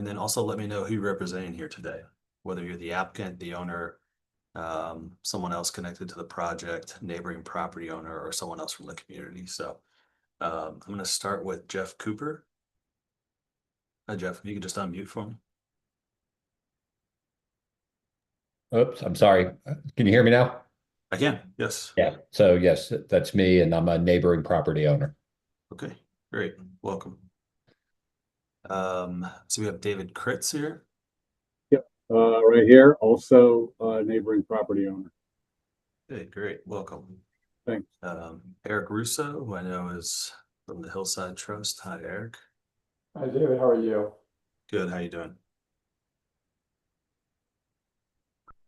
And then also let me know who you're representing here today, whether you're the applicant, the owner, someone else connected to the project, neighboring property owner, or someone else from the community. So I'm going to start with Jeff Cooper. Hi, Jeff, if you could just unmute for me. Oops, I'm sorry. Can you hear me now? I can, yes. Yeah. So yes, that's me, and I'm a neighboring property owner. Okay, great. Welcome. So we have David Kritz here. Yep, right here, also neighboring property owner. Okay, great. Welcome. Thanks. Eric Russo, who I know is from the Hillside Trust. Hi, Eric. Hi, David. How are you? Good. How you doing?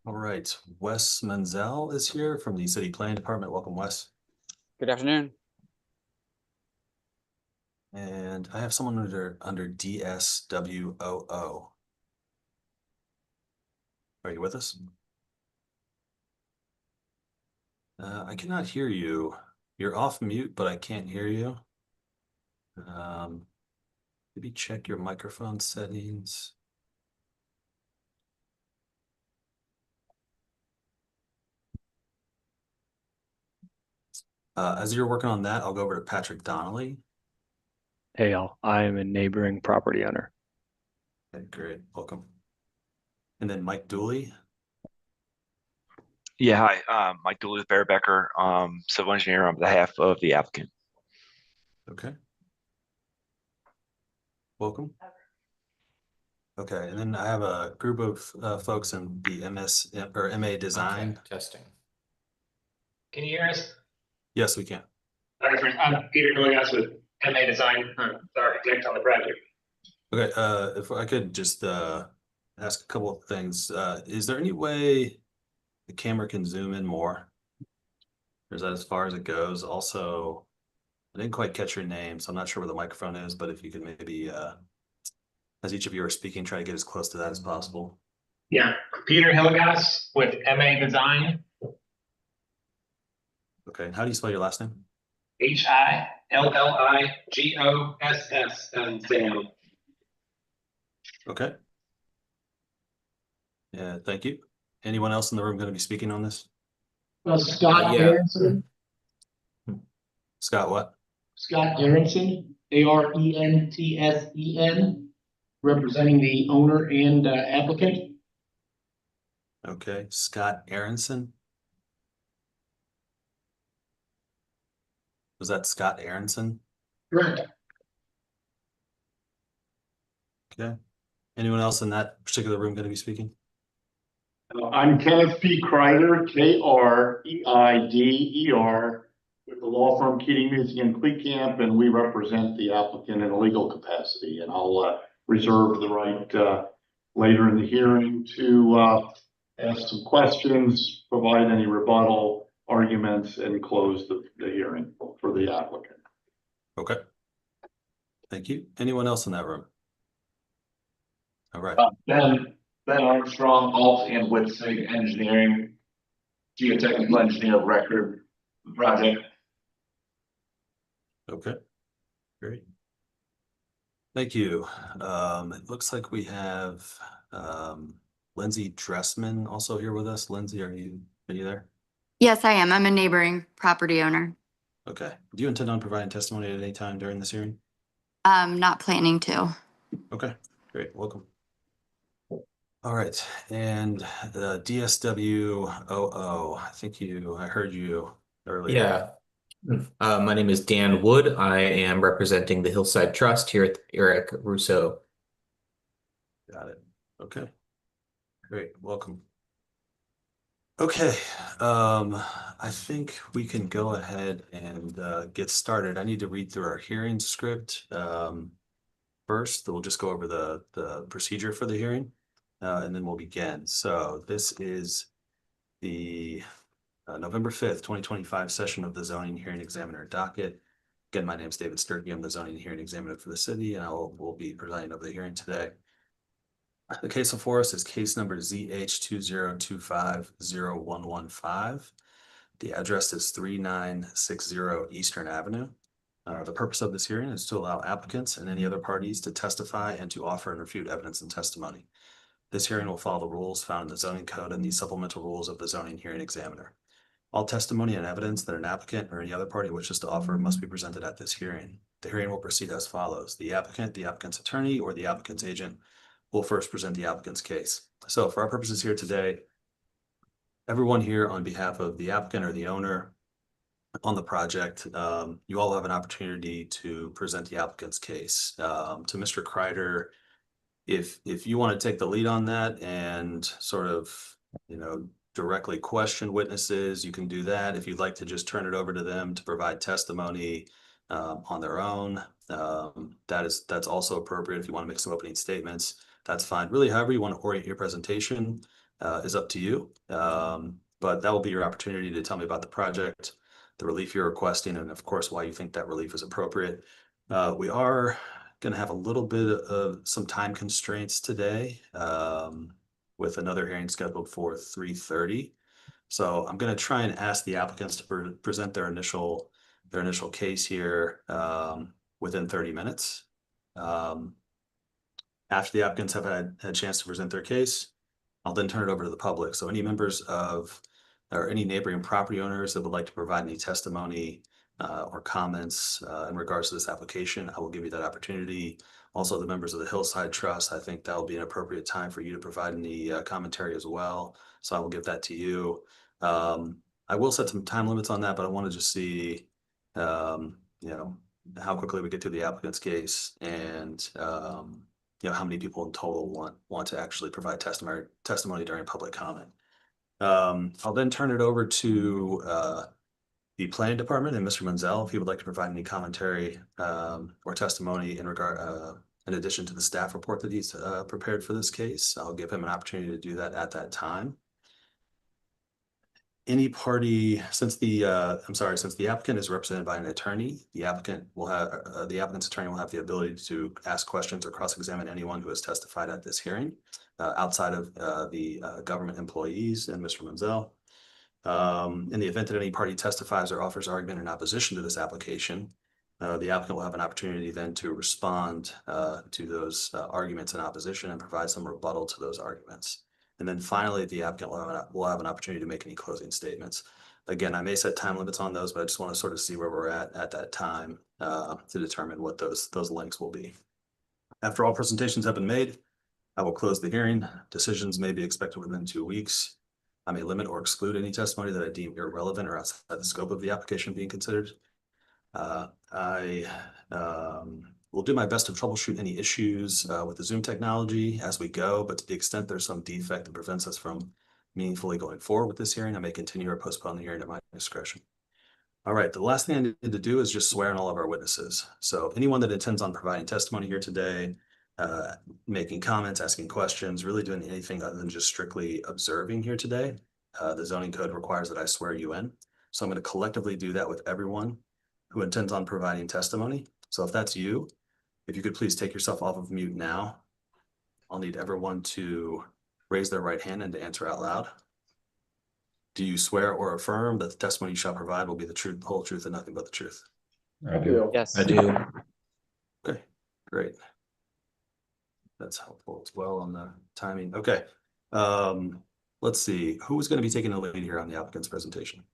All right. Wes Menzel is here from the City Planning Department. Welcome, Wes. Good afternoon. And I have someone under DSWOO. Are you with us? I cannot hear you. You're off mute, but I can't hear you. Maybe check your microphone settings. As you're working on that, I'll go over to Patrick Donnelly. Hey, all. I am a neighboring property owner. Okay, great. Welcome. And then Mike Dooley. Yeah, hi. Mike Dooley with Bear Becker, civil engineer on behalf of the applicant. Okay. Welcome. Okay, and then I have a group of folks in the MA design. Okay, testing. Can you hear us? Yes, we can. I'm Peter Hilligas with MA Design, the architect on the project. Okay, if I could just ask a couple of things. Is there any way the camera can zoom in more? Or is that as far as it goes? Also, I didn't quite catch your name, so I'm not sure where the microphone is, but if you could maybe, as each of you are speaking, try to get as close to that as possible. Yeah, Peter Hilligas with MA Design. Okay, and how do you spell your last name? HILLIGOSS, Sam. Okay. Yeah, thank you. Anyone else in the room going to be speaking on this? Scott Yeah. Aronson. Scott, what? Scott Aronson, ARENTSEN, representing the owner and applicant. Okay, Scott Aronson. Was that Scott Aronson? Correct. Okay. Anyone else in that particular room going to be speaking? I'm Kenneth P. Kreider, Kreider, with the law firm Keating, Music and Cleecamp, and we represent the applicant in a legal capacity. And I'll reserve the right later in the hearing to ask some questions, provide any rebuttal arguments, and close the hearing for the applicant. Okay. Thank you. Anyone else in that room? All right. Ben Armstrong, Alt and Witzig Engineering, geotechnical engineer of record, the project. Okay. Great. Thank you. It looks like we have Lindsay Dressman also here with us. Lindsay, are you there? Yes, I am. I'm a neighboring property owner. Okay. Do you intend on providing testimony at any time during this hearing? Not planning to. Okay, great. Welcome. All right, and the DSWOO, I heard you earlier. Yeah. My name is Dan Wood. I am representing the Hillside Trust here at Eric Russo. Got it. Okay, great. Welcome. Okay, I think we can go ahead and get started. I need to read through our hearing script first. We'll just go over the procedure for the hearing. And then we'll begin. So this is the November 5th, 2025 session of the Zoning Hearing Examiner docket. Again, my name is David Sturkey. I'm the Zoning Hearing Examiner for the city, and will be presiding over the hearing today. The case before us is case number ZH20250115. The address is 3960 Eastern Avenue. The purpose of this hearing is to allow applicants and any other parties to testify and to offer and refute evidence and testimony. This hearing will follow the rules found in the zoning code and the supplemental rules of the zoning hearing examiner. All testimony and evidence that an applicant or any other party wishes to offer must be presented at this hearing. The hearing will proceed as follows. The applicant's attorney, or the applicant's agent will first present the applicant's case. So for our purposes here today, everyone here on behalf of the applicant or the owner on the project, you all have an opportunity to present the applicant's case. To Mr. Kreider, if you want to take the lead on that and sort of, directly question witnesses, you can do that. If you'd like to just turn it over to them to provide testimony on their own, that's also appropriate. If you want to make some opening statements, that's fine. Really, however you want to orient your presentation is up to you. But that will be your opportunity to tell me about the project, the relief you're requesting, and of course, why you think that relief is appropriate. We are going to have a little bit of some time constraints today with another hearing scheduled for 3:30. So I'm going to try and ask the applicants to present their initial case here within 30 minutes. After the applicants have had a chance to present their case, I'll then turn it over to the public. So any members of or any neighboring property owners that would like to provide any testimony or comments in regards to this application, I will give you that opportunity. Also, the members of the Hillside Trust, I think that will be an appropriate time for you to provide any commentary as well. So I will give that to you. I will set some time limits on that, but I want to just see, how quickly we get through the applicant's case and, how many people in total want to actually provide testimony during public comment. I'll then turn it over to the planning department and Mr. Menzel, if he would like to provide any commentary or testimony in addition to the staff report that he's prepared for this case. I'll give him an opportunity to do that at that time. Any party, since the applicant is represented by an attorney, the applicant's attorney will have the ability to ask questions or cross-examine anyone who has testified at this hearing outside of the government employees and Mr. Menzel. In the event that any party testifies or offers argument in opposition to this application, the applicant will have an opportunity then to respond to those arguments in opposition and provide some rebuttal to those arguments. And then finally, the applicant will have an opportunity to make any closing statements. Again, I may set time limits on those, but I just want to sort of see where we're at that time to determine what those lengths will be. After all presentations have been made, I will close the hearing. Decisions may be expected within 2 weeks. I may limit or exclude any testimony that I deem irrelevant or outside the scope of the application being considered. I will do my best to troubleshoot any issues with the Zoom technology as we go, but to the extent there's some defect that prevents us from meaningfully going forward with this hearing, I may continue or postpone the hearing at my discretion. All right, the last thing I need to do is just swear in all of our witnesses. So anyone that intends on providing testimony here today, making comments, asking questions, really doing anything other than just strictly observing here today, the zoning code requires that I swear you in. So I'm going to collectively do that with everyone who intends on providing testimony. So if that's you, if you could please take yourself off of mute now. I'll need everyone to raise their right hand and to answer out loud. Do you swear or affirm that the testimony you shall provide will be the truth, the whole truth, and nothing but the truth? I do. Yes. I do. Okay, great. That's helpful as well on the timing. Okay. Let's see. Who's going to be taking the lead here on the applicant's presentation?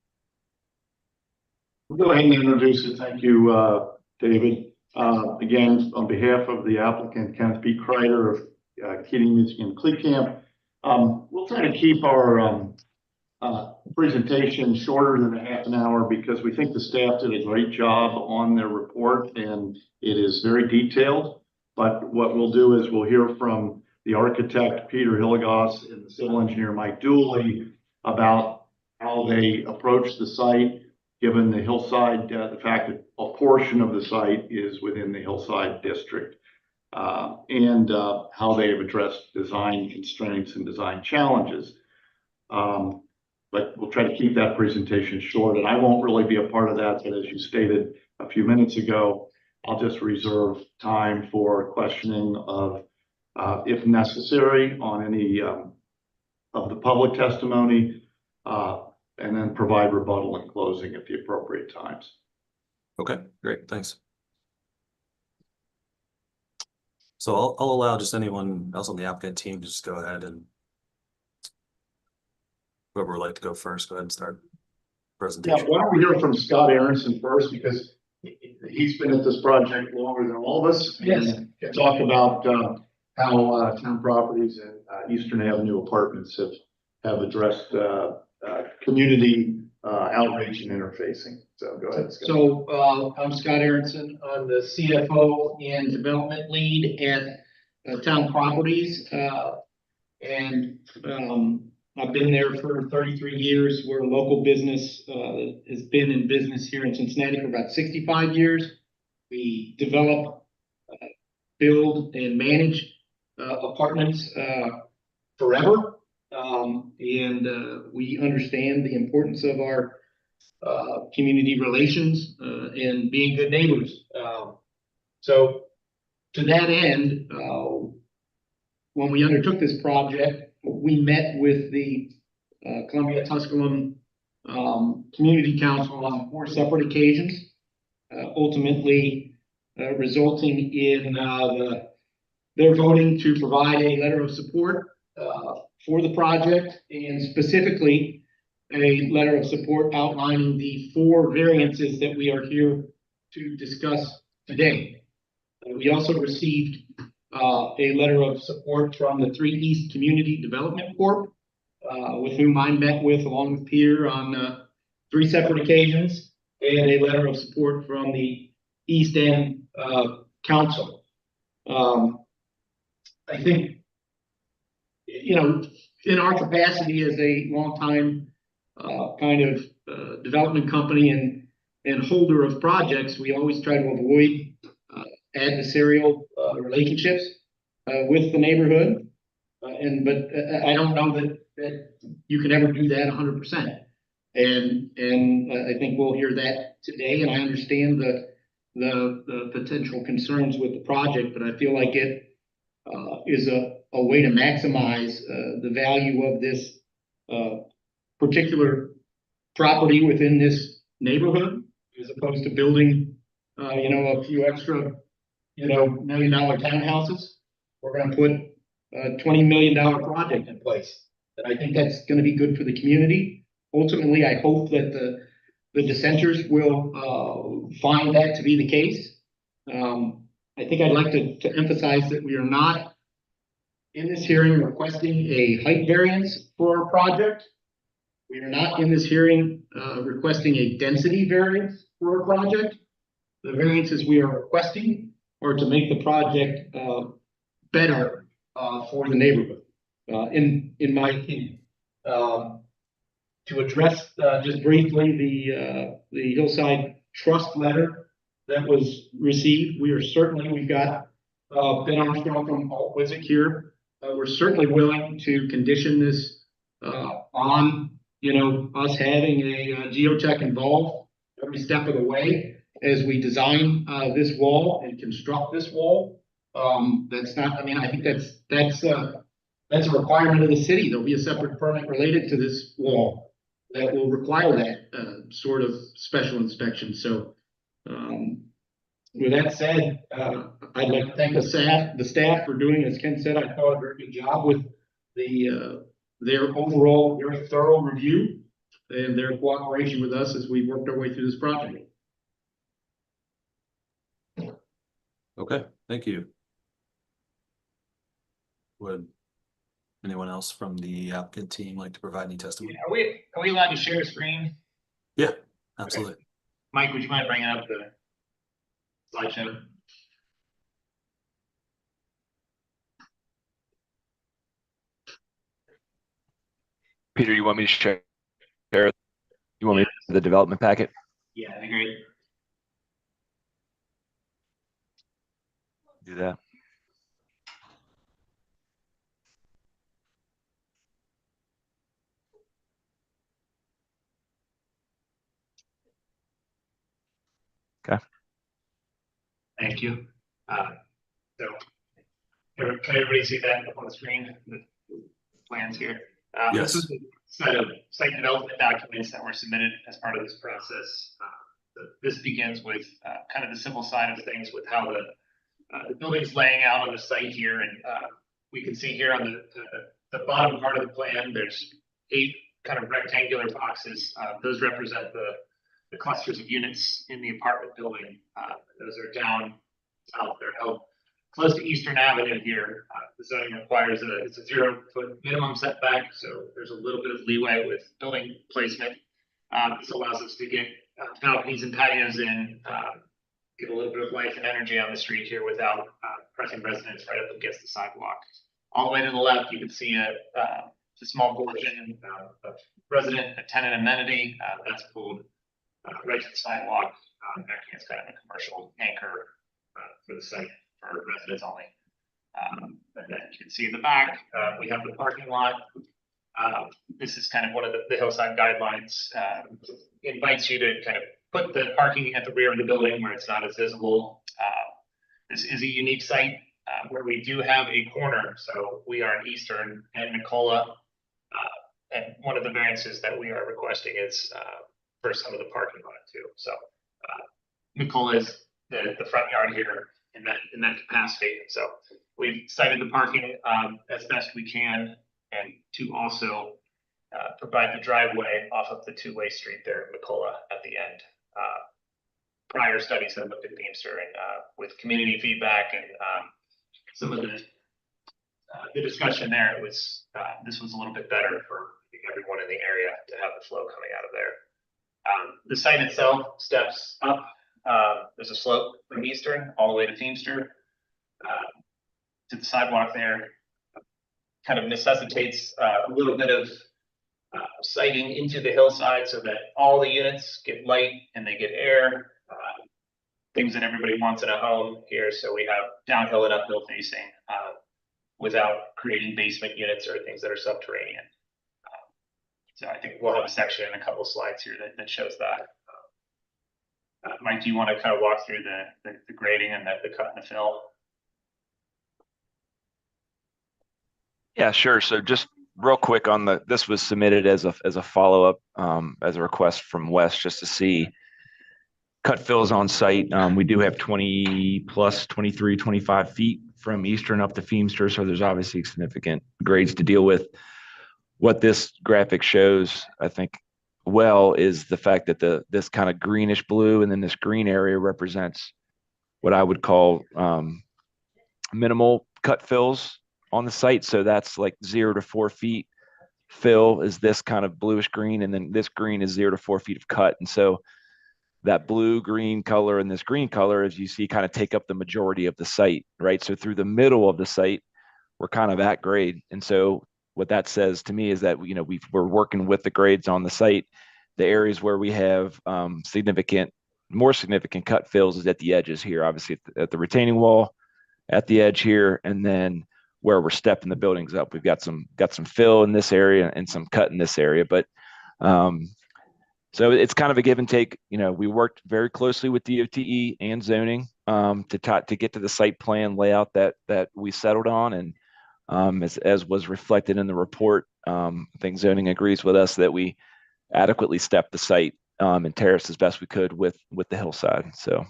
We'll go ahead and introduce it. Thank you, David. Again, on behalf of the applicant, Kenneth B. Kreider of Keating Music and Clee Camp, we'll try to keep our presentation shorter than a half an hour because we think the staff did a great job on their report and it is very detailed. But what we'll do is we'll hear from the architect, Peter Hilligoss, and the civil engineer, Mike Dooley, about how they approached the site, given the hillside, the fact that a portion of the site is within the hillside district, and how they have addressed design constraints and design challenges. But we'll try to keep that presentation short, and I won't really be a part of that, but as you stated a few minutes ago, I'll just reserve time for questioning of, if necessary, on any of the public testimony, and then provide rebuttal and closing at the appropriate times. Okay, great, thanks. So I'll allow just anyone else on the applicant team to just go ahead and whoever would like to go first, go ahead and start Yeah, presentation. why don't we hear from Scott Aronson first, because he's been at this project longer than all of us. Yes. And can talk about how Town Properties and Eastern Avenue Apartments have addressed community outreach and interfacing. So go ahead, Scott. So I'm Scott Aronson. I'm the CFO and development lead at Town Properties. And I've been there for 33 years. We're a local business, has been in business here in Cincinnati for about 65 years. We develop, build and manage apartments forever. And we understand the importance of our community relations and being good neighbors. So to that end, when we undertook this project, we met with the Columbia Tusculum Community Council on 4 separate occasions, ultimately resulting in their voting to provide a letter of support for the project, and specifically a letter of support outlining the 4 variances that we are here to discuss today. We also received a letter of support from the 3 East Community Development Corp, with whom I met with along with Peter on 3 separate occasions, and a letter of support from the East End Council. I think, you know, in our capacity as a longtime kind of development company and holder of projects, we always try to avoid adversarial relationships with the neighborhood. But I don't know that you can ever do that 100%. And I think we'll hear that today, and I understand the potential concerns with the project, but I feel like it is a way to maximize the value of this particular property within this neighborhood, as opposed to building, you know, a few extra, you know, $1 million townhouses. We're going to put a $20 million project in place. And I think that's going to be good for the community. Ultimately, I hope that the dissenters will find that to be the case. I think I'd like to emphasize that we are not in this hearing requesting a height variance for our project. We are not in this hearing requesting a density variance for our project. The variances we are requesting are to make the project better for the neighborhood, in my opinion. To address just briefly the Hillside Trust letter that was received, we've got Ben Armstrong from Alt Wizard here. We're certainly willing to condition this on, you know, us having a geotech involved every step of the way as we design this wall and construct this wall. That's not, I mean, I think that's a requirement of the city. There'll be a separate permit related to this wall that will require that sort of special inspection. So with that said, I'd like to thank the staff for doing, as Ken said, I thought a very good job with their overall very thorough review and their cooperation with us as we worked our way through this project. Okay, thank you. Would anyone else from the applicant team like to provide any testimony? Are we allowed to share a screen? Yeah, absolutely. Okay. Mike, would you mind bringing up the slideshow? Peter, you want me to share? You want me to the development packet? Yeah, that'd be great. Do that. Okay. Thank you. So can everybody see that up on the screen? The plans here. Yes. This is the site development documents that were submitted as part of this process. This begins with kind of the civil side of things with how the building's laying out on the site here. And we can see here on the bottom part of the plan, there's 8 kind of rectangular boxes. Those represent the clusters of units in the apartment building. Those are down south. They're held close to Eastern Avenue here. The zoning requires it's a 0-foot minimum setback, so there's a little bit of leeway with building placement. This allows us to get balconies and patios in, get a little bit of life and energy on the street here without pressing residents right up against the sidewalk. All the way to the left, you can see a small portion of resident, a tenant amenity that's pulled right to the sidewalk, acting as kind of a commercial anchor for the site for residents only. And then you can see in the back, we have the parking lot. This is kind of one of the hillside guidelines. Invites you to kind of put the parking at the rear of the building where it's not as visible. This is a unique site where we do have a corner. So we are in Eastern and Nicola. And one of the variances that we are requesting is for some of the parking lot too. So Nicola is the front yard here in that capacity. So we've cited the parking as best we can, and to also provide the driveway off of the 2-way street there in Nicola at the end. Prior studies have looked at Beamster, and with community feedback and some of the discussion there, it was this was a little bit better for everyone in the area to have the flow coming out of there. The site itself steps up. There's a slope from Eastern all the way to Beamster to the sidewalk there. Kind of necessitates a little bit of sighting into the hillside so that all the units get light and they get air. Things that everybody wants in a home here. So we have downhill and uphill facing without creating basement units or things that are subterranean. So I think we'll have a section in a couple of slides here that shows that. Mike, do you want to kind of walk through the grading and the cut and the fill? Yeah, sure. So just real quick on this was submitted as a follow-up, as a request from Wes, just to see cut fills on site. We do have 20 plus 23, 25 feet from Eastern up to Feemster. So there's obviously significant grades to deal with. What this graphic shows, I think, well, is the fact that this kind of greenish blue and then this green area represents what I would call minimal cut fills on the site. So that's like 0 to 4 feet. Fill is this kind of bluish green, and then this green is 0 to 4 feet of cut. And so that blue green color and this green color, as you see, kind of take up the majority of the site, right? So through the middle of the site, we're kind of at grade. And so what that says to me is that, you know, we're working with the grades on the site. The areas where we have more significant cut fills is at the edges here, obviously at the retaining wall, at the edge here, and then where we're stepping the buildings up. We've got some fill in this area and some cut in this area. But so it's kind of a give and take. You know, we worked very closely with DOTE and zoning to get to the site plan layout that we settled on. And as was reflected in the report, I think zoning agrees with us that we adequately stepped the site and terraced as best we could with the hillside. So.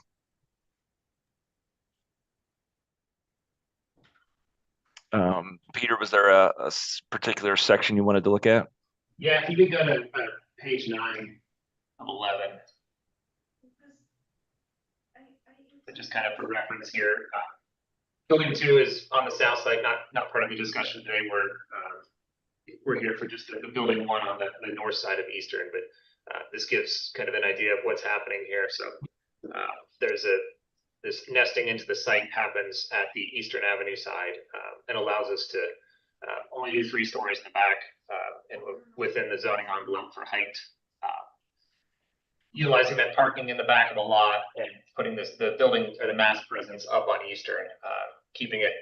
Peter, was there a particular section you wanted to look at? Yeah, if you could go to page 9 of 11. So just kind of for reference here, building 2 is on the south side, not part of the discussion today. We're here for just the building 1 on the north side of Eastern, but this gives kind of an idea of what's happening here. So there's this nesting into the site happens at the Eastern Avenue side and allows us to only do 3 stories in the back and within the zoning envelope for height. Utilizing that parking in the back of the lot and putting the building or the mass presence up on Eastern, keeping it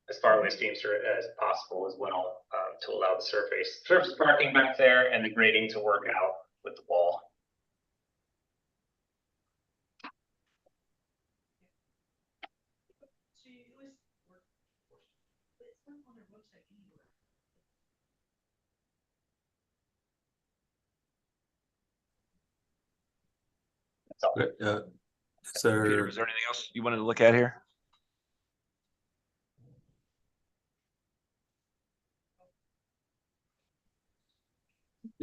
as far away Steamster as possible as well to allow the surface parking back there and the grading to work out with the wall. Okay, is Peter, there, is there anything else you wanted to look at here?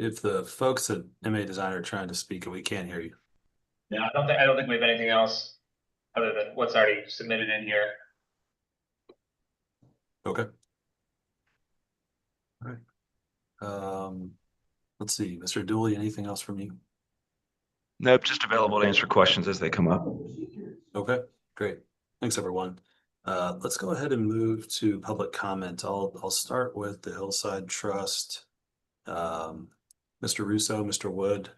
if the folks at MA Design are trying to speak and we can't hear you? No, I don't think we have anything else other than what's already submitted in here. Okay. All right. Let's see, Mr. Dooley, anything else from you? Nope, just available to answer questions as they come up. Okay, great. Thanks, everyone. Let's go ahead and move to public comment. I'll start with the Hillside Trust. Mr. Russo, Mr. Wood,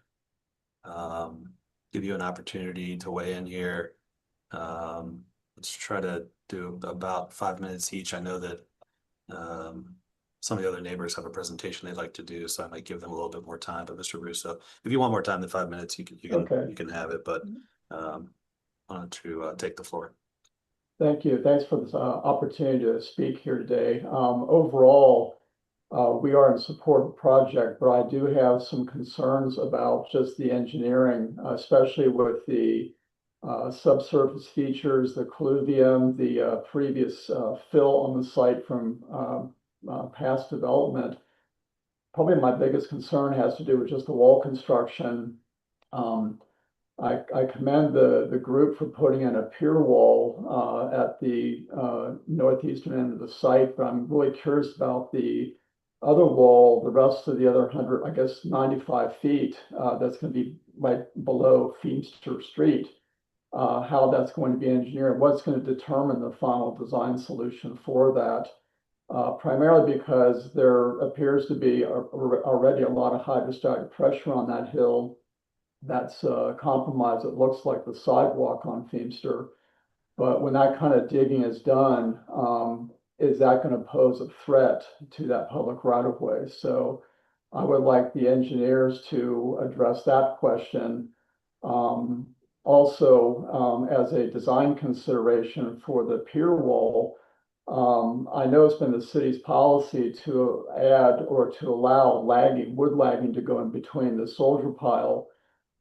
give you an opportunity to weigh in here. Let's try to do about 5 minutes each. I know that some of the other neighbors have a presentation they'd like to do, so I might give them a little bit more time. But Mr. Russo, if you want more time than 5 minutes, you Okay. can have it. But why don't you take the floor? Thank you. Thanks for this opportunity to speak here today. Overall, we are in support of the project, but I do have some concerns about just the engineering, especially with the subsurface features, the colluvium, the previous fill on the site from past development. Probably my biggest concern has to do with just the wall construction. I commend the group for putting in a pier wall at the northeastern end of the site, but I'm really curious about the other wall, the rest of the other 100, I guess 95 feet, that's going to be right below Feimster Street. How that's going to be engineered, what's going to determine the final design solution for that. Primarily because there appears to be already a lot of hydrostatic pressure on that hill that's compromised. It looks like the sidewalk on Feimster. But when that kind of digging is done, is that going to pose a threat to that public right of way? So I would like the engineers to address that question. Also, as a design consideration for the pier wall, I know it's been the city's policy to add or to allow wood lagging to go in between the soldier pile.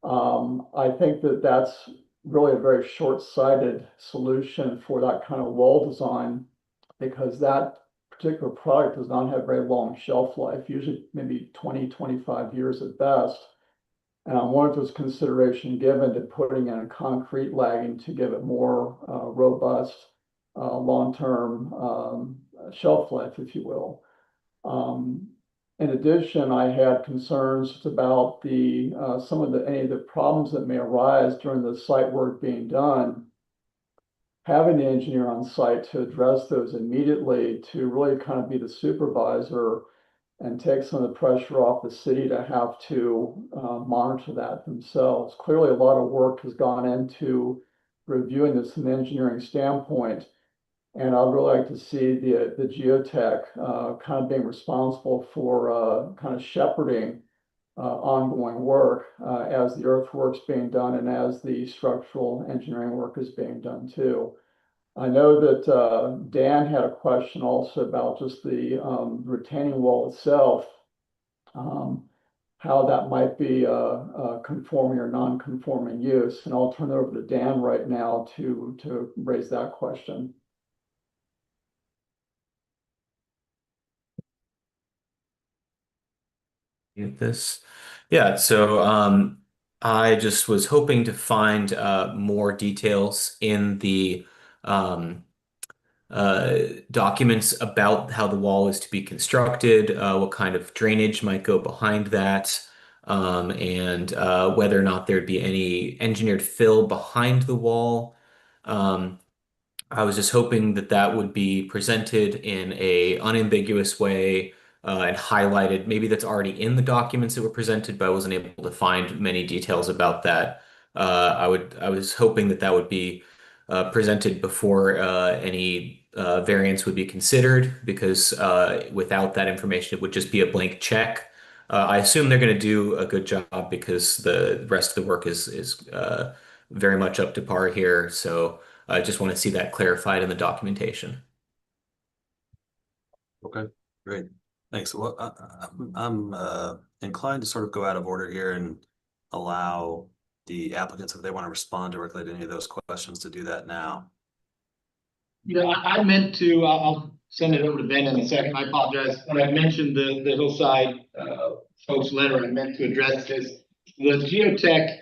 I think that that's really a very short-sighted solution for that kind of wall design because that particular product does not have very long shelf life, usually maybe 20, 25 years at best. And I wanted this consideration given to putting in a concrete lagging to give it more robust long-term shelf life, if you will. In addition, I had concerns about any of the problems that may arise during the site work being done. Having the engineer on site to address those immediately, to really kind of be the supervisor and take some of the pressure off the city to have to monitor that themselves. Clearly, a lot of work has gone into reviewing this from an engineering standpoint. And I'd really like to see the geotech kind of being responsible for kind of shepherding ongoing work as the earthwork's being done and as the structural engineering work is being done too. I know that Dan had a question also about just the retaining wall itself, how that might be a conforming or non-conforming use. And I'll turn it over to Dan right now to raise that question. This. Yeah, so I just was hoping to find more details in the documents about how the wall is to be constructed, what kind of drainage might go behind that, and whether or not there'd be any engineered fill behind the wall. I was just hoping that that would be presented in a unambiguous way and highlighted. Maybe that's already in the documents that were presented, but I wasn't able to find many details about that. I was hoping that that would be presented before any variance would be considered, because without that information, it would just be a blank check. I assume they're going to do a good job because the rest of the work is very much up to par here. So I just want to see that clarified in the documentation. Okay, great. Thanks. Well, I'm inclined to sort of go out of order here and allow the applicants, if they want to respond directly to any of those questions, to do that now. Yeah, I meant to, I'll send it over to Ben in a second. I apologize. When I mentioned the hillside, folks letter, I meant to address this. The geotech,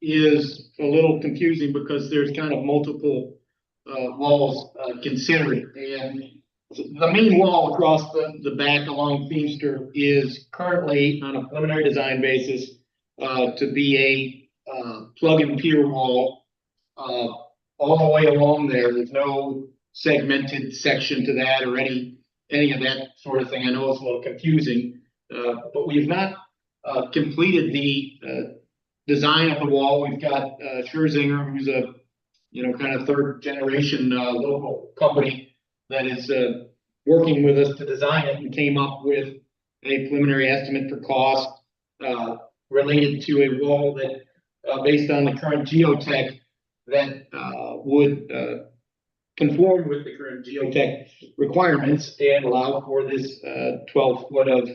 is a little confusing because there's kind of multiple, walls, considered. And the main wall across the back along Feimster is currently on a preliminary design basis, to be a, plug and pier wall, all the way along there. There's no segmented section to that or any of that sort of thing. I know it's a little confusing, but we've not completed the design of the wall. We've got Scherzinger, who's a kind of third generation local company that is working with us to design it, and came up with a preliminary estimate for cost related to a wall that, based on the current geotech, that would conform with the current geotech requirements and allow for this 12 foot of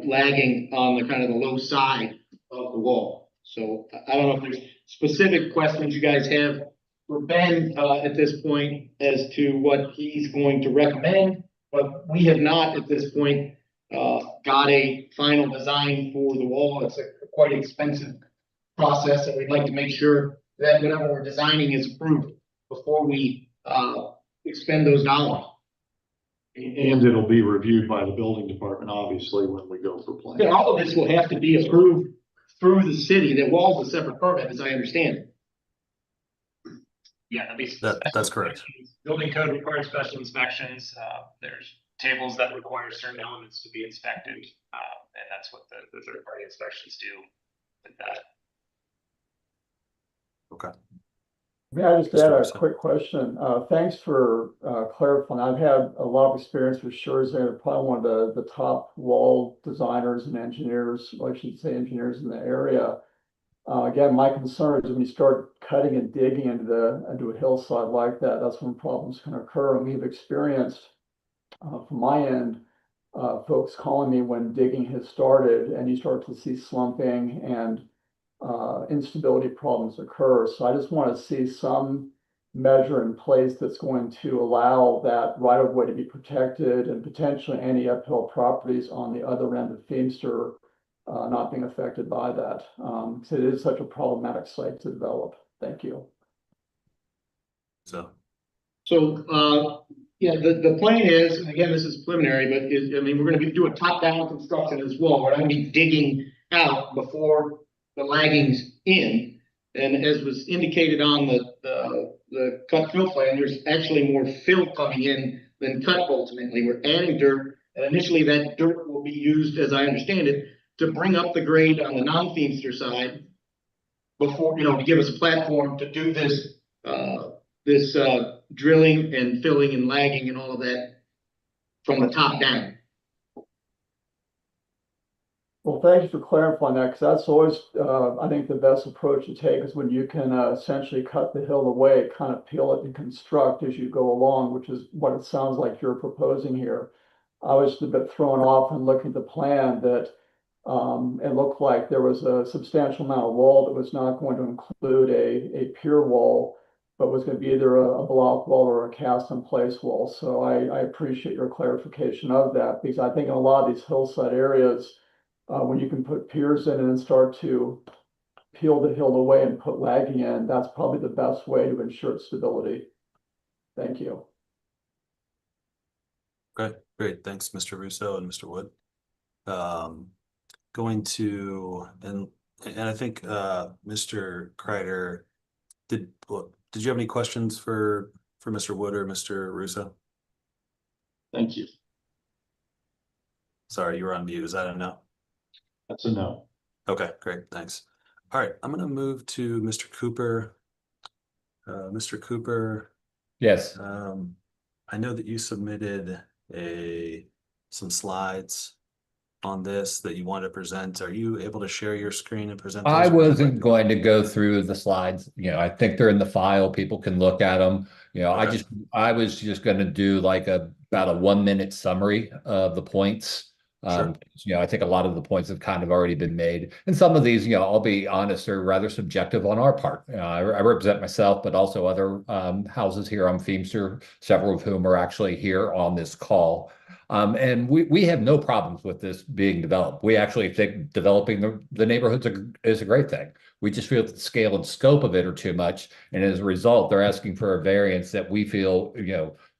lagging on the kind of the low side of the wall. So I don't know if there's specific questions you guys have for Ben at this point as to what he's going to recommend, but we have not at this point got a final design for the wall. It's a quite expensive process, and we'd like to make sure that whatever we're designing is approved before we expend those dollars. And it'll be reviewed by the building department, obviously, when we go for plans. Yeah, all of this will have to be approved through the city. The wall's a separate permit, as I understand it. Yeah, that'd be. That's correct. Building code requires special inspections. There's tables that require certain elements to be inspected. And that's what the third party inspections do with that. Okay. May I just add a Mr. quick question? Thanks for clarifying. I've had a lot of experience with Scherzinger, probably one of the top wall designers and engineers, or I should say engineers in the area. Again, my concern is when you start cutting and digging into a hillside like that, that's when problems can occur. And we've experienced, from my end, folks calling me when digging has started, and you start to see slumping and instability problems occur. So I just want to see some measure in place that's going to allow that right of way to be protected, and potentially any uphill properties on the other end of Feimster not being affected by that. So it is such a problematic site to develop. Thank you. So, Yeah, the plan is, and again, this is preliminary, but I mean, we're going to do a top-down construction as well. We're not going to be digging out before the lagging's in. And as was indicated on the cut fill plan, there's actually more fill coming in than cut ultimately. We're adding dirt, and initially that dirt will be used, as I understand it, to bring up the grade on the non-Feimster side before, to give us a platform to do this drilling and filling and lagging and all of that from the top down. Well, thank you for clarifying that, because that's always, I think, the best approach to take is when you can essentially cut the hill away, kind of peel it and construct as you go along, which is what it sounds like you're proposing here. I was a bit thrown off and looking at the plan that it looked like there was a substantial amount of wall that was not going to include a pier wall, but was going to be either a block wall or a cast in place wall. So I appreciate your clarification of that, because I think in a lot of these hillside areas, when you can put piers in and start to peel the hill away and put lagging in, that's probably the best way to ensure stability. Thank you. okay, great. Thanks, Mr. Russo and Mr. Wood. Going to, and I think Mr. Kreider, did you have any questions for Mr. Wood or Mr. Russo? Thank you. Sorry, you were on mute. Is that a no? That's a no. Okay, great. Thanks. All right, I'm going to move to Mr. Cooper. Mr. Cooper, Yes. I know that you submitted some slides on this that you want to present. Are you able to share your screen and present those? I wasn't going to go through the slides. I think they're in the file. People can look at them. Okay. I was just going to do like about a 1 minute summary of the points Sure. I think a lot of the points have kind of already been made. And some of these, I'll be honest, are rather subjective on our part. I represent myself, but also other houses here on Feimster, several of whom are actually here on this call. And we have no problems with this being developed. We actually think developing the neighborhoods is a great thing. We just feel that the scale and scope of it are too much. And as a result, they're asking for a variance that we feel,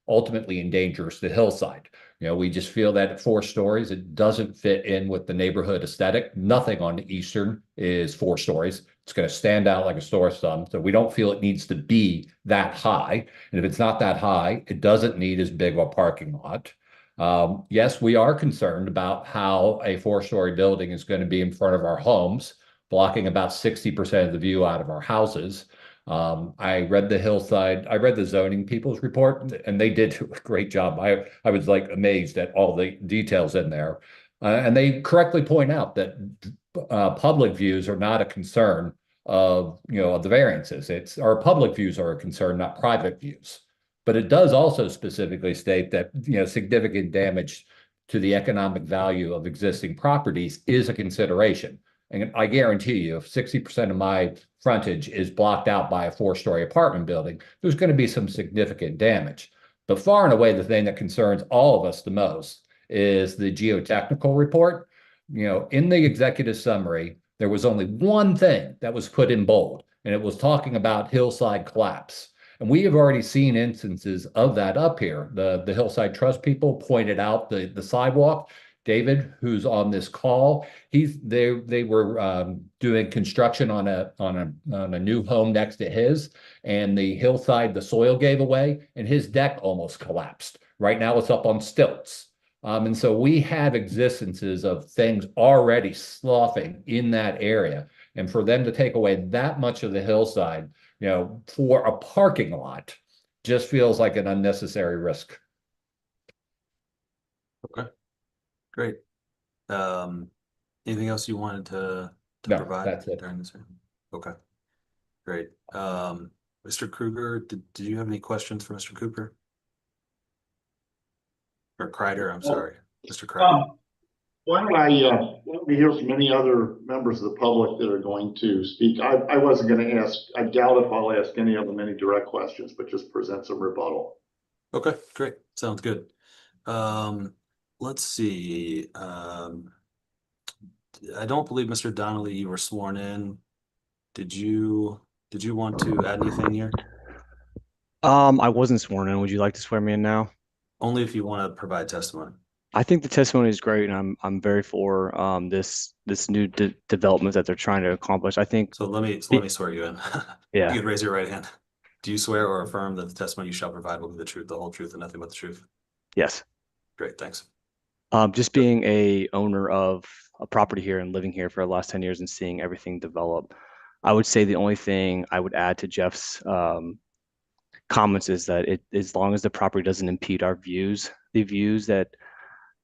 ultimately endangers the hillside. We just feel that at 4 stories, it doesn't fit in with the neighborhood aesthetic. Nothing on the Eastern is 4 stories. It's going to stand out like a sore thumb. So we don't feel it needs to be that high. And if it's not that high, it doesn't need as big of a parking lot. Yes, we are concerned about how a 4-story building is going to be in front of our homes, blocking about 60% of the view out of our houses. I read the zoning people's report, and they did a great job. I was like amazed at all the details in there. And they correctly point out that public views are not a concern of the variances. It's our public views are a concern, not private views. But it does also specifically state that significant damage to the economic value of existing properties is a consideration. And I guarantee you, if 60% of my frontage is blocked out by a 4-story apartment building, there's going to be some significant damage. But far and away, the thing that concerns all of us the most is the geotechnical report. In the executive summary, there was only one thing that was put in bold, and it was talking about hillside collapse. And we have already seen instances of that up here. The Hillside Trust people pointed out the sidewalk. David, who's on this call, they were doing construction on a new home next to his, and the hillside, the soil gave away, and his deck almost collapsed. Right now, it's up on stilts. And so we have existences of things already sloughing in that area, and for them to take away that much of the hillside, for a parking lot, just feels like an unnecessary risk. Okay. Great. Anything else you wanted to No, provide that's it. during this? Okay. Great. Mr. Kruger, did you have any questions for Mr. Cooper? Or Kreider, I'm sorry. Mr. Kreider. Why don't we hear from any other members of the public that are going to speak? I wasn't going to ask, I doubt if I'll ask any of them any direct questions, but just present some rebuttal. Okay, great. Sounds good. Let's see. I don't believe, Mr. Donnelly, you were sworn in. Did you want to add anything here? I wasn't sworn in. Would you like to swear me in now? Only if you want to provide testimony. I think the testimony is great, and I'm very for this new development that they're trying to accomplish. I think. So let me swear you in. Yeah. You can raise your right hand. Do you swear or affirm that the testimony you shall provide will be the truth, the whole truth, and nothing but the truth? Yes. Great, thanks. Just being a owner of a property here and living here for the last 10 years and seeing everything develop, I would say the only thing I would add to Jeff's comments is that as long as the property doesn't impede our views, the views that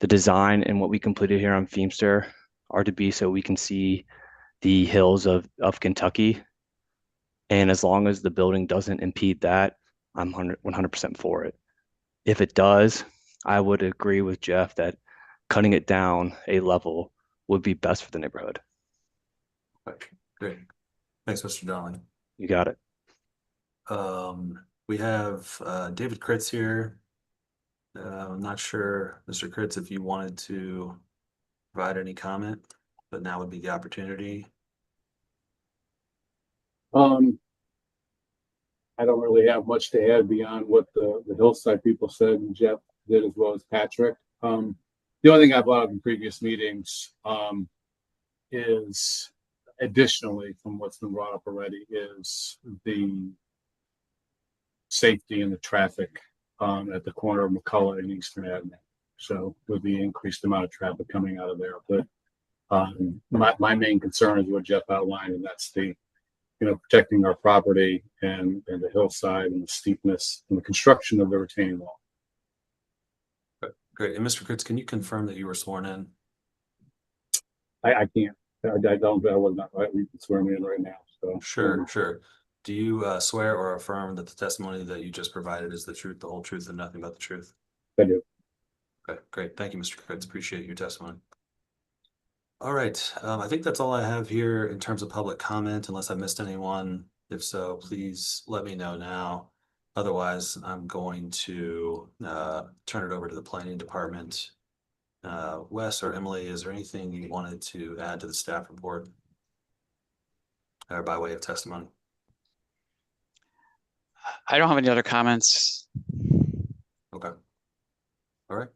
the design and what we completed here on Feimster are to be so we can see the hills of Kentucky. And as long as the building doesn't impede that, I'm 100% for it. If it does, I would agree with Jeff that cutting it down a level would be best for the neighborhood. Okay, great. Thanks, Mr. Donnelly. You got it. We have David Kritz here. I'm not sure, Mr. Kritz, if you wanted to provide any comment, but now would be the opportunity. I don't really have much to add beyond what the Hillside people said and Jeff did, as well as Patrick. The only thing I brought up in previous meetings is additionally from what's been brought up already is the safety and the traffic at the corner of McCullough and Eastern Ave. So with the increased amount of traffic coming out of there. But my main concern is what Jeff outlined, and that's the protecting our property and the hillside and the steepness and the construction of the retaining wall. Great. And Mr. Kritz, can you confirm that you were sworn in? I can't. I don't. I was not right. You can swear me in right now. So Sure. Do you swear or affirm that the testimony that you just provided is the truth, the whole truth, and nothing but the truth? I do. Okay, great. Thank you, Mr. Kretz. Appreciate your testimony. All right, I think that's all I have here in terms of public comment, unless I missed anyone. If so, please let me know now. Otherwise, I'm going to turn it over to the planning department. Wes or Emily, is there anything you wanted to add to the staff report? Or by way of testimony? I don't have any other comments. Okay. All right.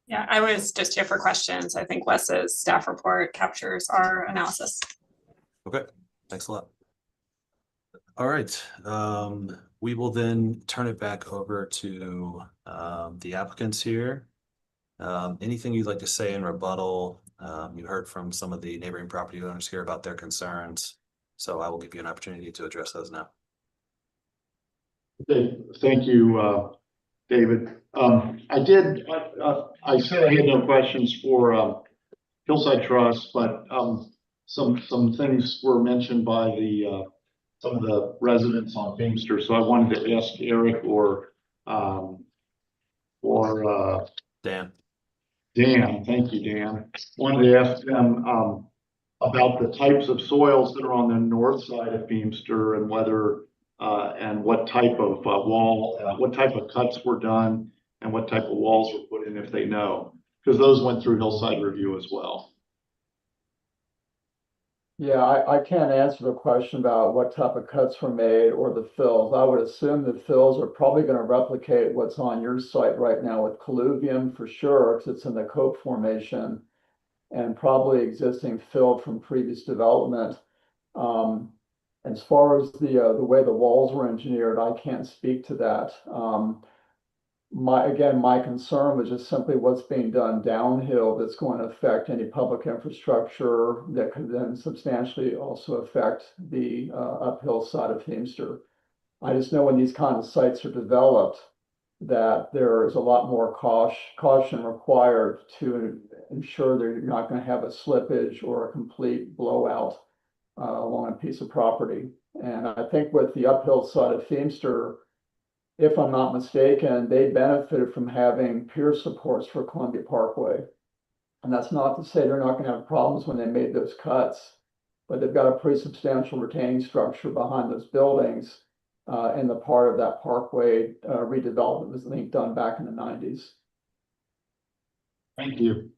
Yeah, I was just here for questions. I think Wes's staff report captures our analysis. Okay, thanks a lot. All right, we will then turn it back over to the applicants here. Anything you'd like to say in rebuttal? You heard from some of the neighboring property owners here about their concerns, so I will give you an opportunity to address those now. Okay, thank you, David. I said I had no questions for Hillside Trust, but some things were mentioned by some of the residents on Beamster, so I wanted to ask Eric or Dan. Dan, thank you, Dan. Wanted to ask them about the types of soils that are on the north side of Beamster and whether and what type of wall, what type of cuts were done and what type of walls were put in if they know, because those went through Hillside Review as well. Yeah, I can't answer the question about what type of cuts were made or the fills. I would assume the fills are probably going to replicate what's on your site right now with colluvium for sure, because it's in the Cope Formation, and probably existing fill from previous development. As far as the way the walls were engineered, I can't speak to that. My concern was just simply what's being done downhill that's going to affect any public infrastructure that could then substantially also affect the uphill side of Heemster. I just know when these kind of sites are developed that there is a lot more caution required to ensure that you're not going to have a slippage or a complete blowout along a piece of property. And I think with the uphill side of Heemster, if I'm not mistaken, they benefited from having pier supports for Columbia Parkway. And that's not to say they're not going to have problems when they made those cuts, but they've got a pretty substantial retaining structure behind those buildings in the part of that parkway redevelopment was, I think, done back in the 90s. Thank you.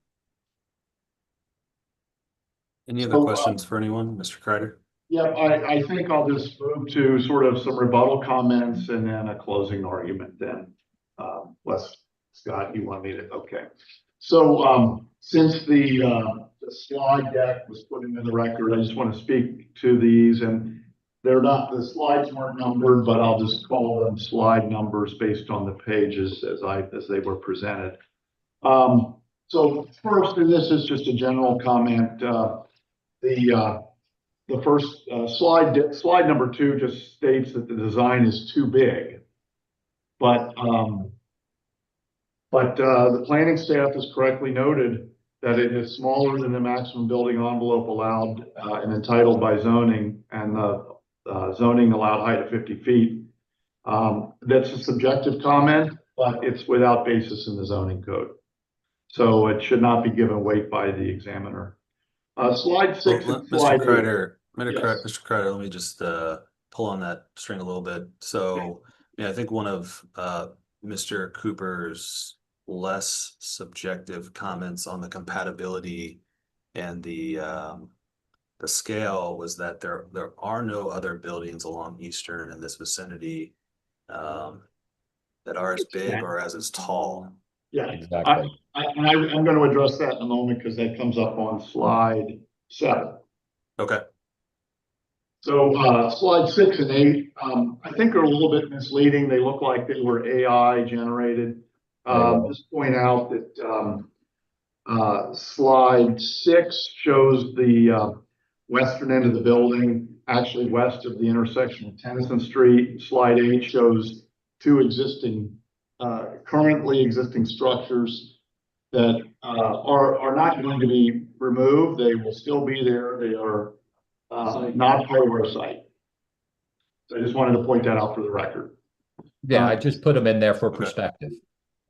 Any other questions for anyone, Mr. Kreider? Yeah, I think I'll just move to sort of some rebuttal comments and then a closing argument then. Scott, you want me to, okay. So since the slide deck was put into the record, I just want to speak to these, and they're not, the slides weren't numbered, but I'll just call them slide numbers based on the pages as they were presented. So first, and this is just a general comment, the first slide number 2 just states that the design is too big, but the planning staff has correctly noted that it is smaller than the maximum building envelope allowed and entitled by zoning, and the zoning allowed height of 50 feet. That's a subjective comment, but it's without basis in the zoning code, so it should not be given weight by the examiner. Slide 6. Well, and Mr. slide Kreider, Yes. Mr. Kreider, let me just pull on that string a little bit. So, yeah, I think one of Mr. Cooper's less subjective comments on the compatibility and the scale was that there are no other buildings along Eastern in this vicinity that are as big or as tall. Yeah, Exactly. I'm going to address that in a moment because that comes up on slide 7. Okay. So slide 6 and 8, I think are a little bit misleading. They look like they were AI generated. Just point out that slide 6 shows the western end of the building, actually west of the intersection of Tennyson Street. Slide 8 shows 2 existing, currently existing structures that are not going to be removed. They will still be there. They are not part of our site. So I just wanted to point that out for the record. Yeah, I just put them in there for perspective.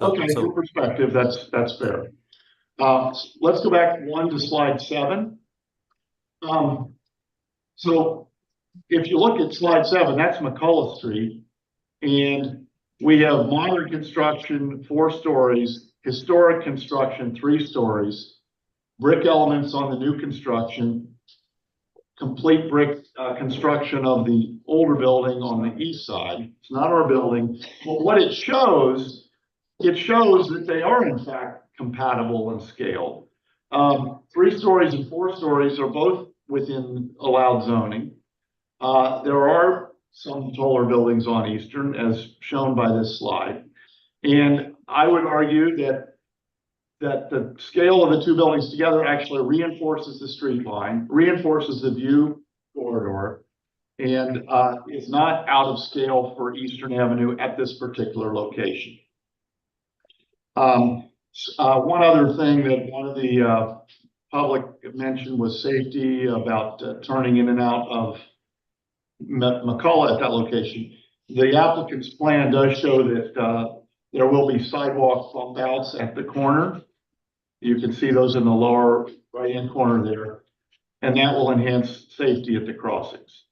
Okay, So- for perspective, that's fair. Let's go back one to slide 7. So if you look at slide 7, that's McCullough Street. And we have modern construction, 4 stories, historic construction, 3 stories, brick elements on the new construction, complete brick construction of the older building on the east side. It's not our building, but what it shows that they are in fact compatible in scale. 3 stories and 4 stories are both within allowed zoning. There are some taller buildings on Eastern, as shown by this slide. And I would argue that the scale of the 2 buildings together actually reinforces the street line, reinforces the view corridor, and is not out of scale for Eastern Avenue at this particular location. One other thing that one of the public mentioned was safety about turning in and out of McCullough at that location. The applicant's plan does show that there will be sidewalk bump outs at the corner. You can see those in the lower right-hand corner there, and that will enhance safety at the crossings.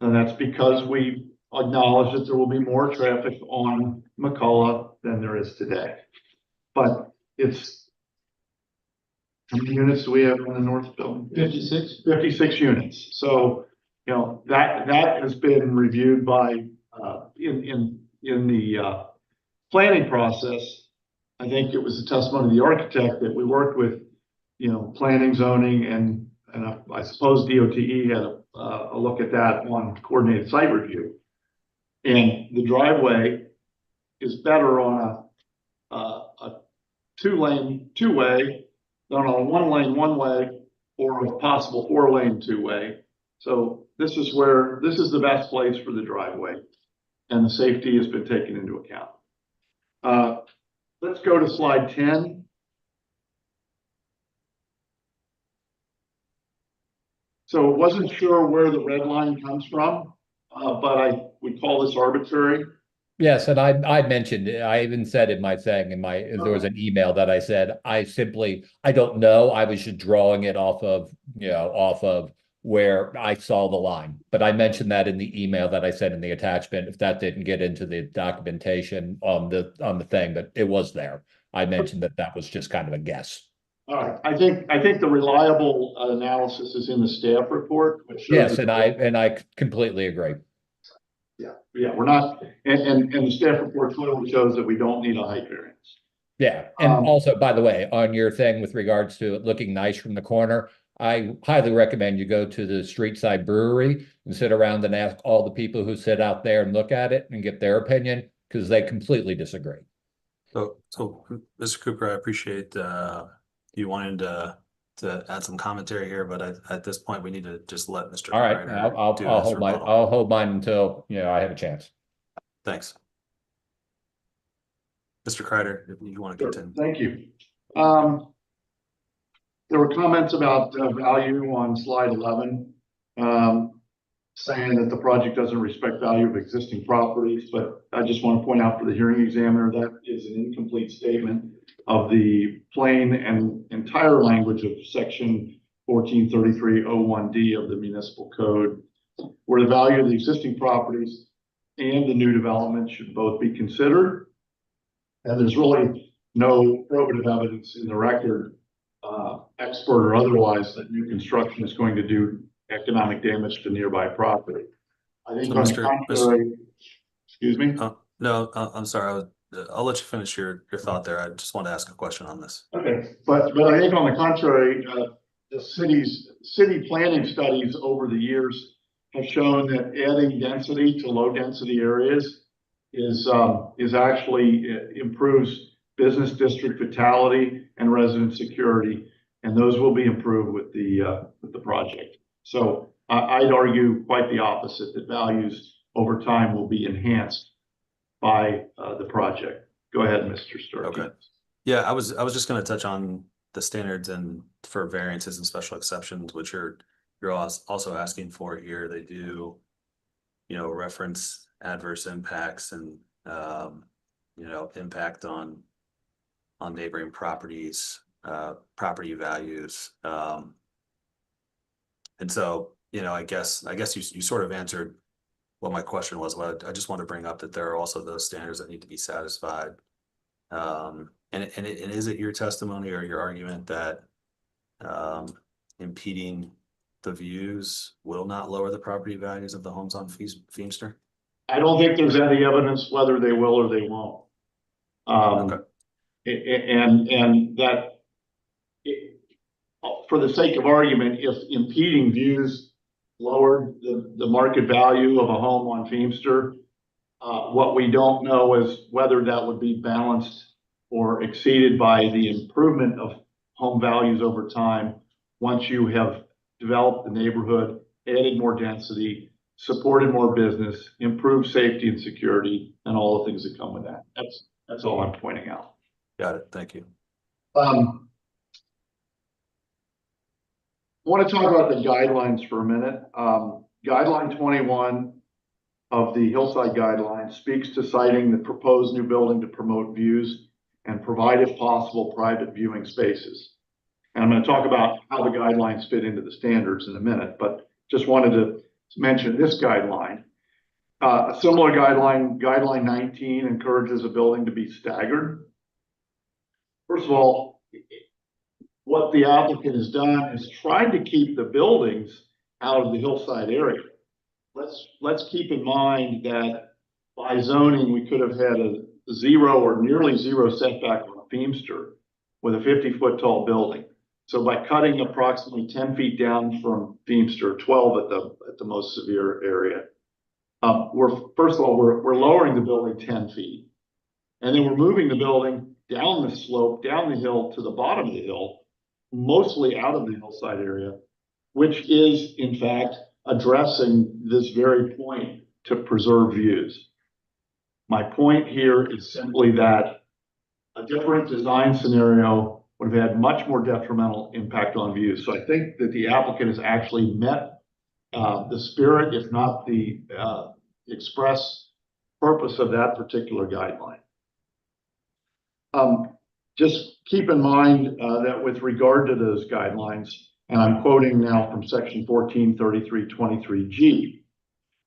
And that's because we acknowledge that there will be more traffic on McCullough than there is today. But it's, how many units do we have on the north building? 56. 56 units. So, you know, that has been reviewed by in the planning process. I think it was a testimony of the architect that we worked with, you know, planning, zoning, and I suppose DOTE had a look at that on coordinated site review. And the driveway is better on a 2-lane, 2-way than on a 1-lane, 1-way, or a possible 4-lane, 2-way. So this is the best place for the driveway, and the safety has been taken into account. Let's go to slide 10. So wasn't sure where the red line comes from, but I would call this arbitrary. Yes, and I mentioned, I even said in my thing, there was an email that I said, I don't know, I was just drawing it off of where I saw the line. But I mentioned that in the email that I sent in the attachment, if that didn't get into the documentation on the thing, but it was there. I mentioned that was just kind of a guess. All right, I think the reliable analysis is in the staff report. Which shows Yes, and I completely agree. Yeah, we're not, and the staff report clearly shows that we don't need a height variance. Yeah, and also, by the way, on your thing with regards to it looking nice from the corner, I highly recommend you go to the street side brewery and sit around and ask all the people who sit out there and look at it and get their opinion, because they completely disagree. So Mr. Cooper, I appreciate you wanting to add some commentary here, but at this point we need to just let Mr. All right, Kreiner I'll hold mine until I have a chance. Thanks. Mr. Kreiner, if you want to continue. Thank you. There were comments about value on slide 11, saying that the project doesn't respect value of existing properties, but I just want to point out for the hearing examiner that is an incomplete statement of the plain and entire language of section 143301D of the municipal code, where the value of the existing properties and the new development should both be considered. And there's really no probative evidence in the record, expert or otherwise, that new construction is going to do economic damage to nearby property. I think on the contrary, excuse me? No, I'm sorry. I'll let you finish your thought there. I just want to ask a question on this. Okay, but I think on the contrary, the city planning studies over the years have shown that adding density to low density areas is actually improves business district vitality and resident security, and those will be improved with the project. So I'd argue quite the opposite, that values over time will be enhanced by the project. Go ahead, Mr. Starkey. Okay. Yeah, I was just going to touch on the standards and for variances and special exceptions, which you're also asking for here. They do, reference adverse impacts and impact on neighboring properties, property values. And so, I guess you sort of answered what my question was, but I just want to bring up that there are also those standards that need to be satisfied. And is it your testimony or your argument that impeding the views will not lower the property values of the homes on Feimster? I don't think there's any evidence whether they will or they won't. Okay. And that, for the sake of argument, if impeding views lowered the market value of a home on Feimster, what we don't know is whether that would be balanced or exceeded by the improvement of home values over time once you have developed the neighborhood, added more density, supported more business, improved safety and security, and all the things that come with that. That's all I'm pointing out. Got it. Thank you. I want to talk about the guidelines for a minute. Guideline 21 of the Hillside Guidelines speaks to citing the proposed new building to promote views and provide, if possible, private viewing spaces. And I'm going to talk about how the guidelines fit into the standards in a minute, but just wanted to mention this guideline. A similar guideline, guideline 19, encourages a building to be staggered. First of all, what the applicant has done is tried to keep the buildings out of the hillside area. Let's keep in mind that by zoning, we could have had a 0 or nearly 0 setback on Feimster with a 50-foot tall building. So by cutting approximately 10 feet down from Feimster, 12 at the most severe area, first of all, we're lowering the building 10 feet. And then we're moving the building down the slope, down the hill to the bottom of the hill, mostly out of the hillside area, which is in fact addressing this very point to preserve views. My point here is simply that a different design scenario would have had much more detrimental impact on views. So I think that the applicant has actually met the spirit, if not the express purpose of that particular guideline. Just keep in mind that with regard to those guidelines, and I'm quoting now from section 143323G,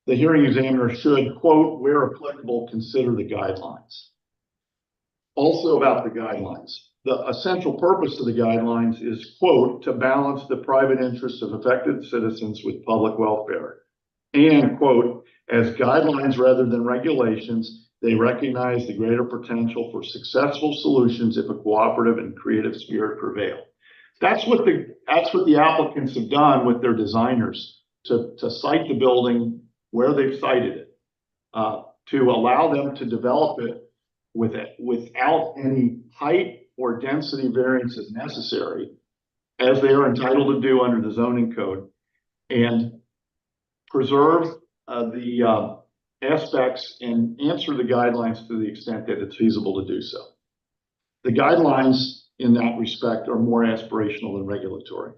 the hearing examiner should, quote, where applicable, consider the guidelines. Also about the guidelines, the essential purpose of the guidelines is, quote, to balance the private interests of affected citizens with public welfare. And, quote, as guidelines rather than regulations, they recognize the greater potential for successful solutions if a cooperative and creative spirit prevail. That's what the applicants have done with their designers to site the building where they've sited it, to allow them to develop it without any height or density variances necessary, as they are entitled to do under the zoning code, and preserve the aspects and answer the guidelines to the extent that it's feasible to do so. The guidelines in that respect are more aspirational than regulatory.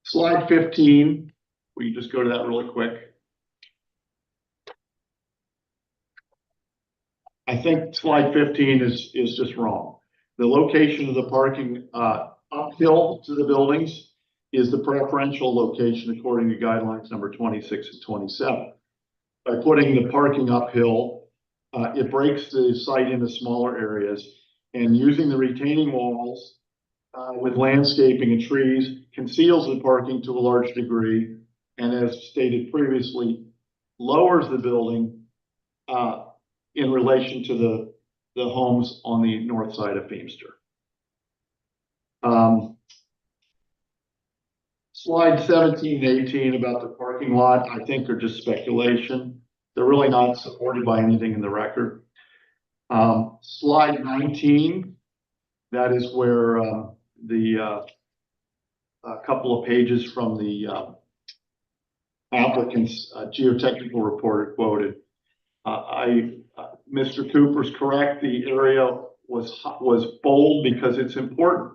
Slide 15, will you just go to that really quick? I think slide 15 is just wrong. The location of the parking uphill to the buildings is the preferential location according to guidelines number 26 and 27. By putting the parking uphill, it breaks the site into smaller areas, and using the retaining walls with landscaping and trees conceals the parking to a large degree, and as stated previously, lowers the building in relation to the homes on the north side of Feimster. Slide 17 and 18 about the parking lot, I think are just speculation. They're really not supported by anything in the record. Slide 19, that is where a couple of pages from the applicant's geotechnical report are quoted. Mr. Cooper's correct. The area was bold because it's important.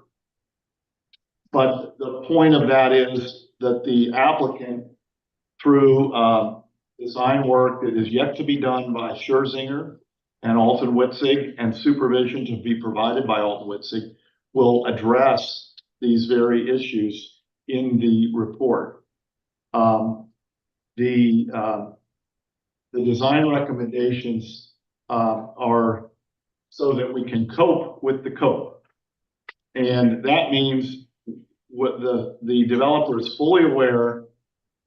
But the point of that is that the applicant, through design work that is yet to be done by Scherzinger and Alton Witzig, and supervision to be provided by Alton Witzig, will address these very issues in the report. The design recommendations are so that we can cope with the cope. And that means what the developer is fully aware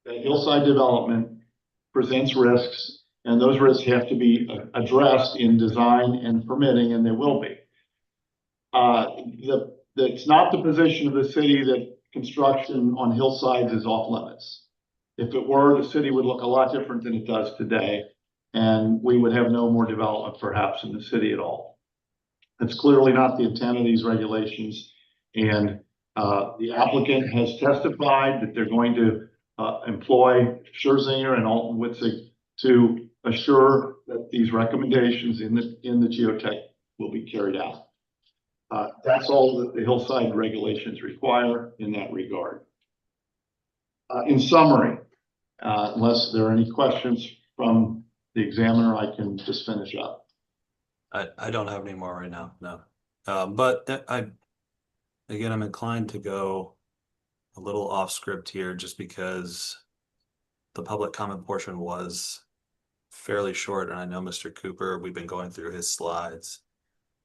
that hillside development presents risks, and those risks have to be addressed in design and permitting, and they will be. It's not the position of the city that construction on hillsides is off limits. If it were, the city would look a lot different than it does today, and we would have no more development perhaps in the city at all. That's clearly not the intent of these regulations, and the applicant has testified that they're going to employ Scherzinger and Alton Witzig to assure that these recommendations in the geotech will be carried out. That's all that the hillside regulations require in that regard. In summary, unless there are any questions from the examiner, I can just finish up. I don't have any more right now, no. But again, I'm inclined to go a little off script here just because the public comment portion was fairly short, and I know Mr. Cooper, we've been going through his slides.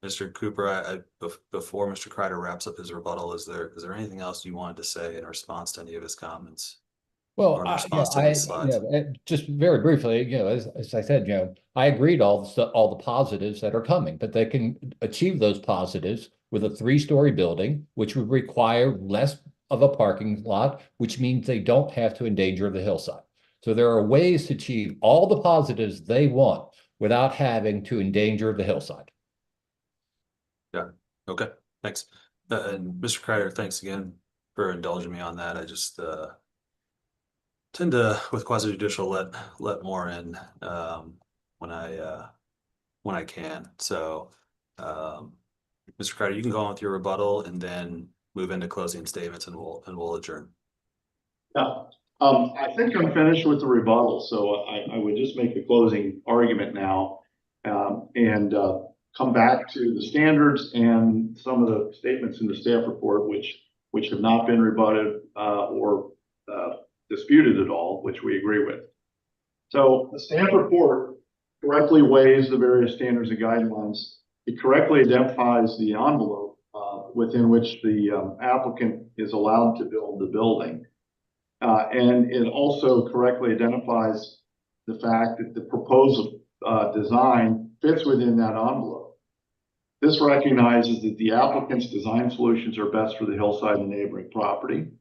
Mr. Cooper, before Mr. Kreider wraps up his rebuttal, is there anything else you wanted to say in response to any of his comments? Well, Or in response to his slides? just very briefly, as I said, I agreed all the positives that are coming, but they can achieve those positives with a 3-story building, which would require less of a parking lot, which means they don't have to endanger the hillside. So there are ways to achieve all the positives they want without having to endanger the hillside. Yeah, okay, thanks. And Mr. Kreider, thanks again for indulging me on that. I just tend to, with quasi judicial, let more in when I can. So Mr. Kreider, you can go on with your rebuttal and then move into closing statements, and we'll adjourn. Yeah, I think I'm finished with the rebuttal, so I would just make a closing argument now, and come back to the standards and some of the statements in the staff report, which have not been rebutted or disputed at all, which we agree with. So the staff report correctly weighs the various standards and guidelines. It correctly identifies the envelope within which the applicant is allowed to build the building. And it also correctly identifies the fact that the proposed design fits within that envelope. This recognizes that the applicant's design solutions are best for the hillside and neighboring property.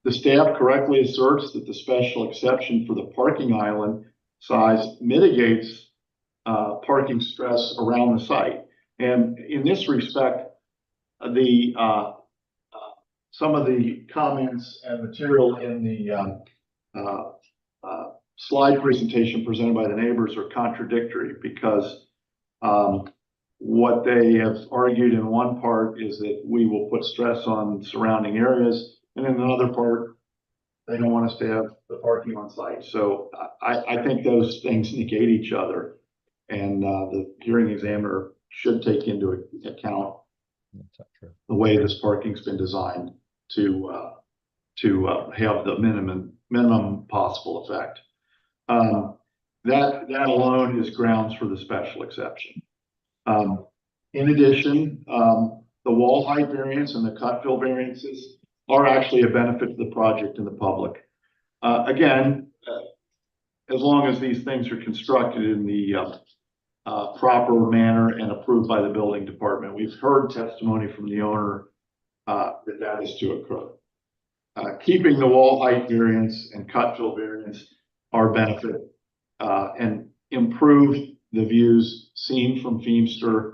The staff correctly asserts that the special exception for the parking island size mitigates parking stress around the site. And in this respect, some of the comments and material in the slide presentation presented by the neighbors are contradictory, because what they have argued in one part is that we will put stress on surrounding areas, and in another part, they don't want us to have the parking on site. So I think those things negate each other, and the hearing examiner should take into account the way this parking's been designed to have the minimum possible effect. That alone is grounds for the special exception. In addition, the wall height variance and the cut fill variances are actually a benefit to the project and the public. Again, as long as these things are constructed in the proper manner and approved by the building department. We've heard testimony from the owner that is to occur. Keeping the wall height variance and cut fill variance are benefit and improve the views seen from Feimster,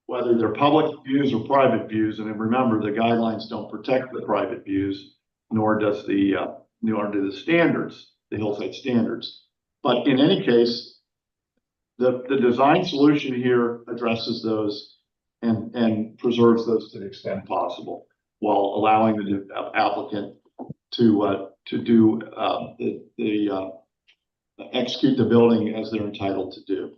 whether they're public views or private views. And remember, the guidelines don't protect the private views, nor do the standards, the hillside standards. But in any case, the design solution here addresses those and preserves those to the extent possible, while allowing the applicant to do the execute the building as they're entitled to do.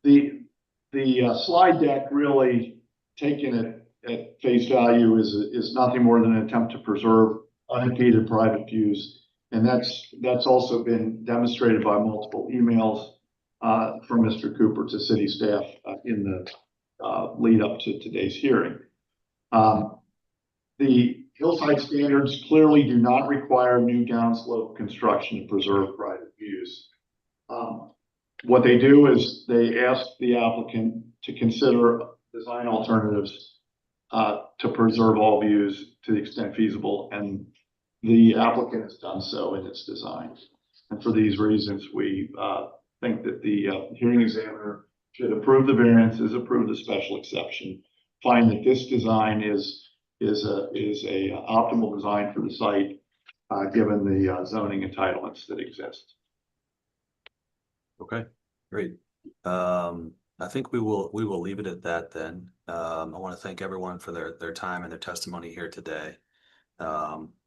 The slide deck, really taken at face value, is nothing more than an attempt to preserve unimpeded private views, and that's also been demonstrated by multiple emails from Mr. Cooper to city staff in the lead up to today's hearing. The hillside standards clearly do not require new downslope construction to preserve private views. What they do is they ask the applicant to consider design alternatives to preserve all views to the extent feasible, and the applicant has done so in its design. And for these reasons, we think that the hearing examiner should approve the variances, approve the special exception, find that this design is a optimal design for the site, given the zoning entitlements that exist. Okay, great. I think we will leave it at that then. I want to thank everyone for their time and their testimony here today.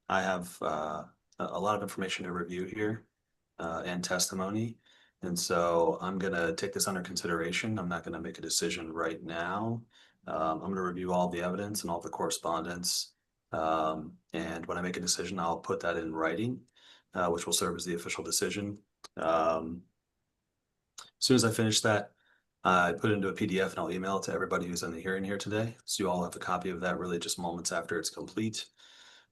I have a lot of information to review here and testimony. And so I'm going to take this under consideration. I'm not going to make a decision right now. I'm going to review all the evidence and all the correspondence. And when I make a decision, I'll put that in writing, which will serve as the official decision. As soon as I finish that, I put it into a PDF and I'll email it to everybody who's in the hearing here today. So you all have a copy of that really just moments after it's complete.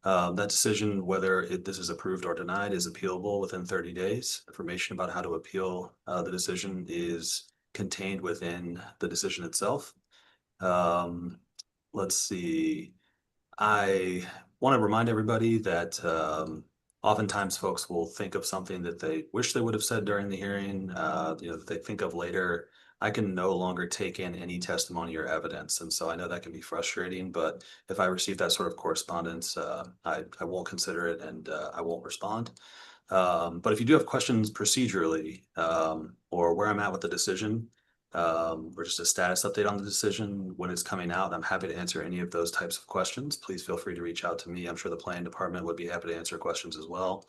That decision, whether this is approved or denied, is appealable within 30 days. Information about how to appeal the decision is contained within the decision itself. Let's see. I want to remind everybody that oftentimes folks will think of something that they wish they would have said during the hearing, that they think of later. I can no longer take in any testimony or evidence. And so I know that can be frustrating, but if I receive that sort of correspondence, I won't consider it and I won't respond. But if you do have questions procedurally or where I'm at with the decision, or just a status update on the decision when it's coming out, I'm happy to answer any of those types of questions. Please feel free to reach out to me. I'm sure the planning department would be happy to answer questions as well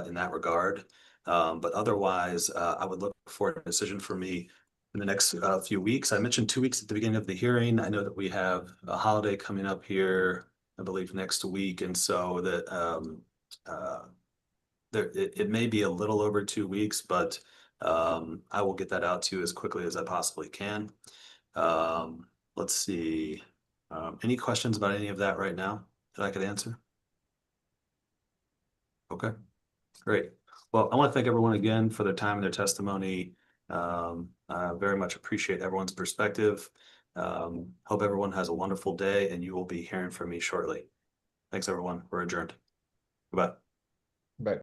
in that regard. But otherwise, I would look for a decision for me in the next few weeks. I mentioned 2 weeks at the beginning of the hearing. I know that we have a holiday coming up here, I believe next week. And so that it may be a little over 2 weeks, but I will get that out to you as quickly as I possibly can. Let's see. Any questions about any of that right now that I could answer? Okay, great. Well, I want to thank everyone again for their time and their testimony. I very much appreciate everyone's perspective. Hope everyone has a wonderful day, and you will be hearing from me shortly. Thanks, everyone. We're adjourned. Goodbye. Bye.